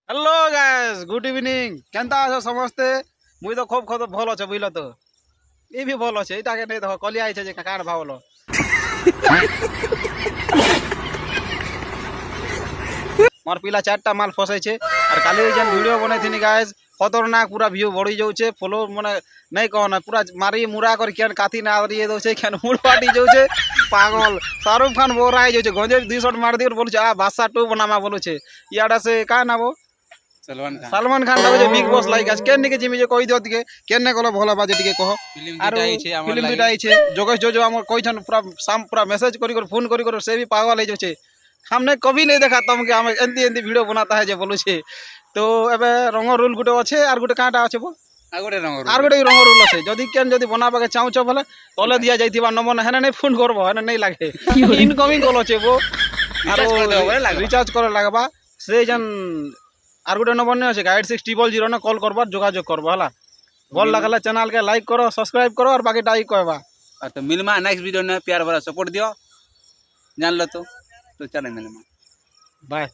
Hello guys, good evening. কেনতা আছো সমস্তে? মুই তো খুব ভাল আছে, বুঝলো তো। এই ভি ভাল আছে। এটাকে নেই দেখো কলিয়া আইছে যে কাকার ভাবলো। মোর পিলা চারটা মাল ফসাইছে। আর কালি যেন ভিডিও বনাইছিনি গাইস, খতরনাক পুরা ভিউ বড়ি যাচ্ছে। ফলো মানে নাই কহ না, পুরা মারি মুরা করে কেন কাতি না দিয়ে দউছে, কেন মুড় ফাটি যাচ্ছে। পাগল শাহরুখ খান বোরা হয়ে যাচ্ছে। গঞ্জে 2 শট মার দিয়ে বলছে বাদশা 2 বনামা বলছে। ইয়াডা সে কা নাবো সালমান খান লাগুছে বিগ বস লাইক আজ কেন নিকে জিমি যে কই দিও দিকে কেন কল ভালো বাজে টিকে কহ। আর ফিল্ম দুটা আইছে যোগেশ জোজো আমার কইছন পুরা পুরা মেসেজ করি ফোন করি সে भी पागल হয়ে যাচ্ছে। हमने कभी नहीं देखा तुमके हम एंती एंती वीडियो बनाता है जे बोलू छे। तो एबे रंग रूल गुटे अच्छे और गुटे काटा अच्छे बो আর গোটে রঙ রুল আছে। যদি কেন যদি বনাবাকে চাউছ বলে তলে দিয়া যাইতিবা নম্বর হেনে নাই ফোন করবো, হেনে নাই লাগে ইনকমিং কল আছে বো। আর রিচার্জ করে লাগবা সেই যেন আর গোটে নম্বর নেই আছে 8600 ने कॉल करबा যোগাযোগ করবো হলা। ভাল লাগলে চ্যানেল के लाइक करो सब्सक्राइब करो और बाकी टाइप कहबा। तो मिलमा नेक्स्ट वीडियो में प्यार भरा सपोर्ट दियो जान लो तो चले मिलमा बाय।